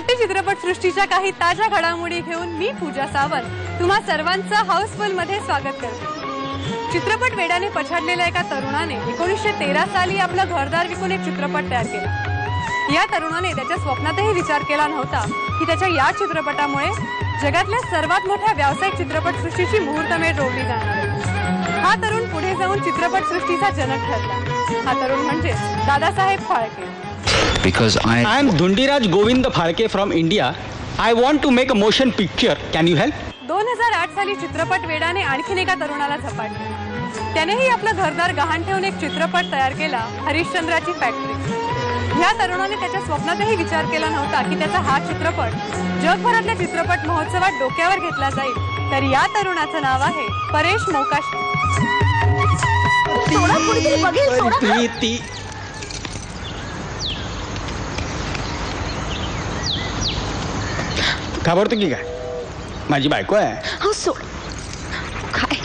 मराठी चित्रपटसृष्टीच्या काही ताज्या घडामोडी घेऊन मी पूजा सावंत तुम्हा सर्वांचं हाऊसफुल मध्ये स्वागत करते। चित्रपट वेडाने पछाडलेल्या एका तरुणाने 1913 साली आपलं घरदार विकून एक चित्रपट तयार केला। या तरुणाने त्याच्या स्वप्नातही विचार केला नव्हता की त्याच्या या चित्रपटामुळे जगातल्या सर्वात मोठ्या व्यावसायिक चित्रपटसृष्टीची मुहूर्तमेढ रोवली जाणार आहे। हा तरुण पुढे जाऊन चित्रपटसृष्टीचा जनक ठरला। हा तरुण म्हणजे Dadasaheb Phalke. Because I am Dhundiraj Govind Phalke from India. I want to make a motion picture. Can you help? 2008 साली चित्रपट वेडाने आणखीन एका तरुणाला झपाटले। त्यानेही आपलं घरदार गहाण ठेवून एक चित्रपट तयार केला, हरिश्चंद्राची फॅक्टरी। या तरुणाने त्याच्या स्वप्नातही विचार केला नव्हता की त्याचा हा चित्रपट जगभरातल्या चित्रपट महोत्सवात डोक्यावर घेतला जाईल। तर या तरुणाचं नाव आहे परेश मोकाशी। घाबरतो की काय? माझी बायको आहे। हो सोड। काय?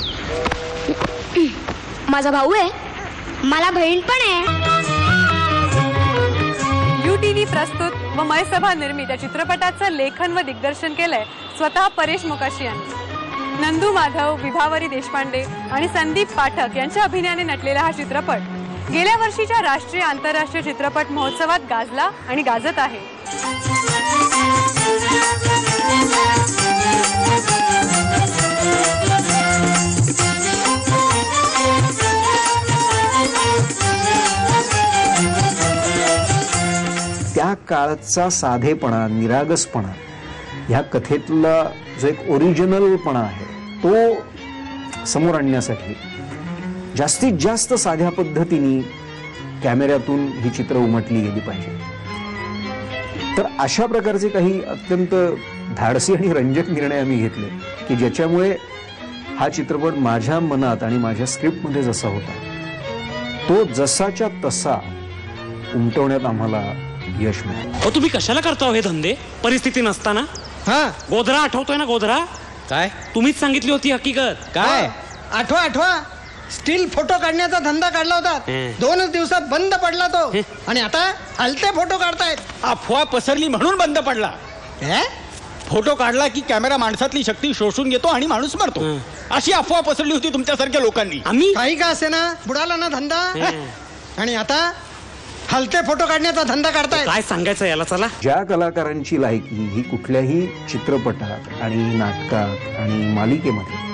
माझा भाऊ आहे, मला बहीण पण आहे। UTV प्रस्तुत व मयसभा निर्मित या चित्रपटाचं लेखन व दिग्दर्शन केलंय स्वतः परेश मोकाशी यांनी। नंदू माधव, विभावरी देशपांडे आणि संदीप पाठक यांच्या अभिनयाने नटलेला हा चित्रपट गेल्या वर्षीच्या राष्ट्रीय आंतरराष्ट्रीय चित्रपट महोत्सवात गाजला आणि गाजत आहे। त्या काळचा साधेपणा, निरागसपणा, ह्या कथेतला जो एक ओरिजिनलपणा आहे तो समोर आणण्यासाठी जास्तीत जास्त साध्या पद्धतीने कॅमेऱ्यातून ही चित्र उमटली गेली पाहिजे। तर अशा प्रकारचे काही अत्यंत धाडसी आणि रंजक निर्णय आम्ही घेतले की ज्याच्यामुळे हा चित्रपट माझ्या मनात आणि माझ्या स्क्रिप्टमध्ये जसा होता तो जसाच्या तसा उमटवण्यात आम्हाला यश मिळालं। तुम्ही कशाला करता हे धंदे परिस्थिती नसताना? हा, गोधरा आठवतोय ना? गोधरा काय? तुम्हीच सांगितली होती हकीकत। काय आठवा स्टील फोटो काढण्याचा धंदा काढला होता, 2 दिवसात बंद पडला तो। आणि आता हलते फोटो काढतायत। अफवा पसरली म्हणून बंद पडला। फोटो काढला की कॅमेरा माणसातली शक्ती शोषून घेतो आणि माणूस मरतो, अशी अफवा पसरली होती तुमच्यासारख्या लोकांनी। आम्ही काही का असे ना, बुडाला ना धंदा। आणि आता हलते फोटो काढण्याचा धंदा काढतायत। काय सांगायचं याला? चला, ज्या कलाकारांची लायकी ही कुठल्याही चित्रपटात आणि नाटकात आणि मालिकेमध्ये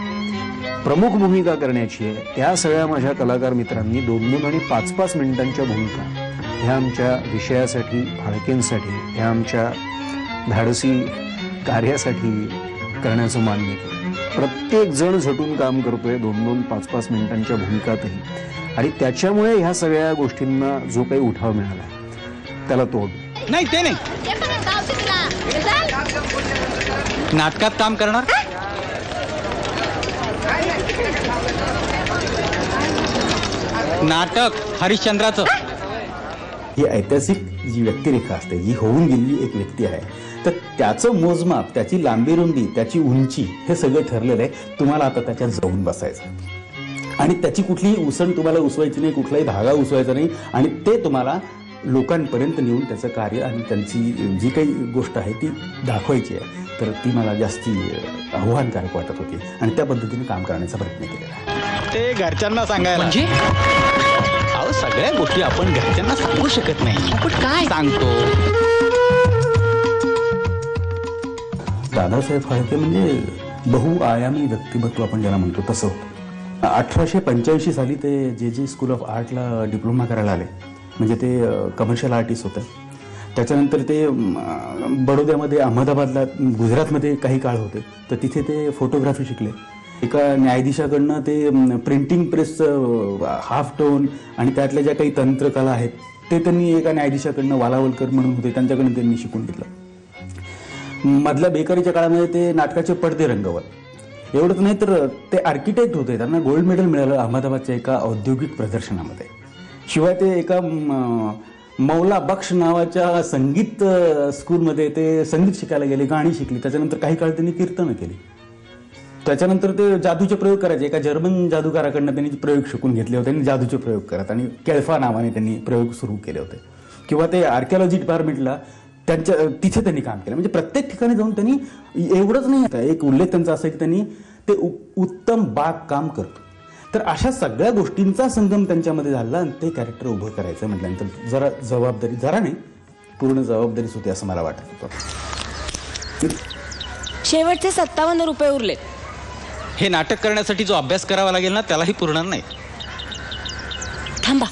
प्रमुख भूमिका करण्याची आहे त्या सगळ्या माझ्या कलाकार मित्रांनी 2-2 आणि 5-5 मिनिटांच्या भूमिका ह्या आमच्या विषयासाठी, फाळकेंसाठी, ह्या आमच्या धाडसी कार्यासाठी करण्याचं मान्य केलं। प्रत्येक जण झटून काम करतोय 2-2, 5-5 मिनिटांच्या भूमिकातही, आणि त्याच्यामुळे ह्या सगळ्या गोष्टींना जो काही उठाव मिळाला त्याला तोड नाही। ते नाही, नाटकात काम करणार, नाटक हरिश्चंद्राचं। ही ऐतिहासिक जी व्यक्तिरेखा असते, जी होऊन गेलेली एक व्यक्ती आहे, तर त्याचं मोजमाप, त्याची लांबी रुंदी, त्याची उंची हे सगळं ठरलेलं आहे। तुम्हाला आता त्याच्यात जाऊन बसायचं आणि त्याची कुठलीही उसण तुम्हाला उसवायची नाही, कुठलाही धागा उसवायचा नाही, आणि ते तुम्हाला लोकांपर्यंत नेऊन त्याचं कार्य आणि त्यांची जी काही गोष्ट आहे ती दाखवायची आहे। तर ती मला जास्ती आव्हानकारक वाटत होती आणि त्या पद्धतीने काम करण्याचा प्रयत्न केलेला आहे। ते घरच्यांना सांगायला म्हणजे अहो सगळ्या गोष्टी आपण घरच्यांना सांगू शकत नाही। आपण काय सांगतो? दादासाहेब फाळके म्हणजे बहुआयामी व्यक्तिमत्व आपण ज्याला म्हणतो तसं होतं। 1885 साली ते जे स्कूल ऑफ आर्टला डिप्लोमा करायला आले, म्हणजे ते कमर्शियल आर्टिस्ट होते। त्याच्यानंतर ते बडोद्यामध्ये, अहमदाबादला, गुजरातमध्ये काही काळ होते, तर तिथे ते फोटोग्राफी शिकले। एका न्यायाधीशाकडनं ते प्रिंटिंग प्रेसचं हाफ टोन आणि त्यातल्या ज्या काही तंत्रकला आहेत ते त्यांनी एका न्यायाधीशाकडनं, वालावलकर म्हणून होते, त्यांच्याकडून त्यांनी शिकून घेतलं। मधल्या बेकारीच्या काळामध्ये ते नाटकाचे पडदे रंगवत। एवढंच नाही तर ते आर्किटेक्ट होते, त्यांना गोल्ड मेडल मिळालं अहमदाबादच्या एका औद्योगिक प्रदर्शनामध्ये। शिवाय ते एका मौला बख्श नावाच्या संगीत स्कूलमध्ये ते संगीत शिकायला गेले, गाणी शिकली। त्याच्यानंतर काही काळ त्यांनी कीर्तनं केली। त्याच्यानंतर ते जादूचे प्रयोग करायचे। एका जर्मन जादूकाराकडनं त्यांनी प्रयोग शिकून घेतले होते आणि जादूचे प्रयोग करत, आणि केळफा नावाने त्यांनी प्रयोग सुरू केले होते। किंवा ते आर्किओलॉजी डिपार्टमेंटला त्यांच्या तिथे त्यांनी काम केलं. म्हणजे प्रत्येक ठिकाणी जाऊन त्यांनी एवढंच नाही आता एक उल्लेख त्यांचा असा की त्यांनी ते उत्तम बागकाम करतो. तर अशा सगळ्या गोष्टींचा संगम त्यांच्यामध्ये झाला आणि ते कॅरेक्टर उभं करायचं म्हटल्यानंतर जरा जबाबदारी, जरा नाही पूर्ण जबाबदारीच होती असं मला वाटत होतं. शेवटचे 57 रुपये उरले. हे नाटक करण्यासाठी जो अभ्यास करावा लागेल ना त्यालाही पुरणार नाही. थांबा.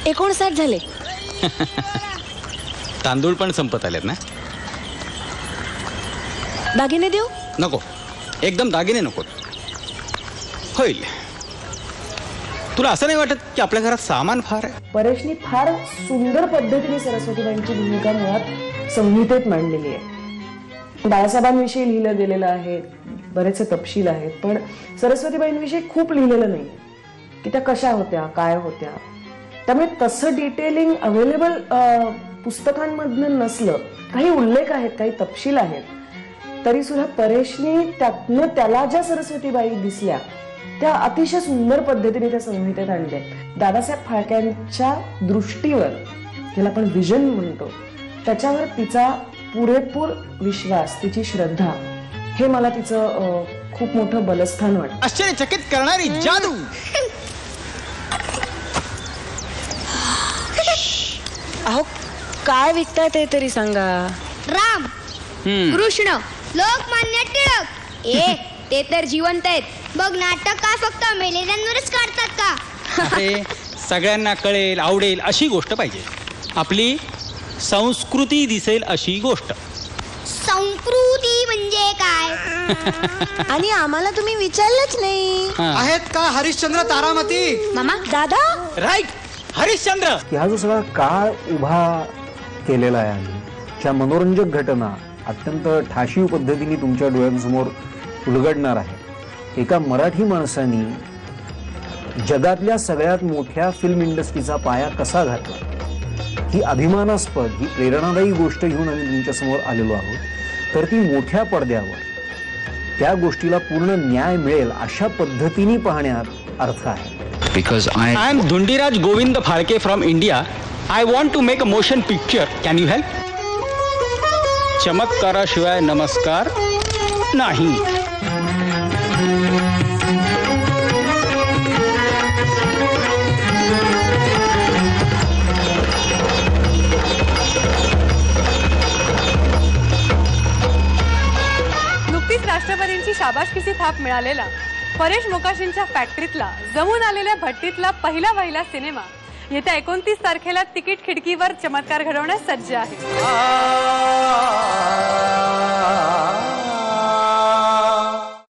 $59 झाले. तांदूळ पण संपत आलेत ना. दागिने देऊ? नको, एकदम दागिने नको. होईल. तुला असं नाही वाटत की आपल्या घरात सामान फार आहे? परेशनी फार सुंदर पद्धतीने सरस्वतीबाईंची भूमिका मुळात संहितेत मांडलेली आहे. बाळासाहेबांविषयी लिहिलं गेलेलं आहे, बरेचसे तपशील आहेत, पण सरस्वतीबाईंविषयी खूप लिहिलेलं नाही की त्या कशा होत्या, काय होत्या. त्यामुळे तसं डिटेलिंग अवेलेबल पुस्तकांमधनं नसलं. काही उल्लेख आहेत, काही तपशील आहेत, तरी सुद्धा परेशनी त्यातनं त्याला ज्या सरस्वतीबाई दिसल्या त्या अतिशय सुंदर पद्धतीने त्या संहितेत आणल्या. दादासाहेब फाळक्यांच्या दृष्टीवर, ज्याला आपण विजन म्हणतो, त्याच्यावर तिचा पुरेपूर विश्वास, तिची श्रद्धा, हे मला तिचं खूप मोठं बलस्थान वाटतं. आश्चर्यचकित करणारी जादू. अहो काय विकताय ते तरी सांगा. राम, कृष्ण, लोकमान्य टिळक, ते तर जिवंत आहेत. बघ, नाटक काय फक्त मेलेल्यांवरच काढतात का? अरे सगळ्यांना कळेल, आवडेल अशी गोष्ट पाहिजे. आपली संस्कृती दिसेल अशी गोष्ट. संस्कृती म्हणजे काय? आणि आम्हाला तुम्ही विचारलंच नाही. आहेत का हरिश्चंद्र तारामती? मामा, दादा, राईट, हरिश्चंद्र. की हा जो सगळा काळ उभा केलेला आहे आम्ही, ज्या मनोरंजक घटना अत्यंत ठाशीव पद्धतीने तुमच्या डोळ्यांसमोर उलगडणार आहे. एका मराठी माणसाने जगातल्या सगळ्यात मोठ्या फिल्म इंडस्ट्रीचा पाया कसा घातला, ही अभिमानास्पद, ही प्रेरणादायी गोष्ट घेऊन आम्ही तुमच्यासमोर आलेलो आहोत. तर ती मोठ्या पडद्यावर त्या गोष्टीला पूर्ण न्याय मिळेल अशा पद्धतीने पाहण्यात अर्थ आहे. Because I am Dhundiraj Govind Phalke from India. I want to make a motion picture. Can you help? चमत्काराशिवाय नमस्कार नाही. नुकतीच राष्ट्रपतींची शाबासकीची थाप मिळालेला परेश मोकाशींच्या फॅक्टरीतला, जमून आलेल्या भट्टीतला पहिला सिनेमा येत्या 29 तारखेला तिकीट खिडकीवर चमत्कार घडवण्यास सज्ज आहे.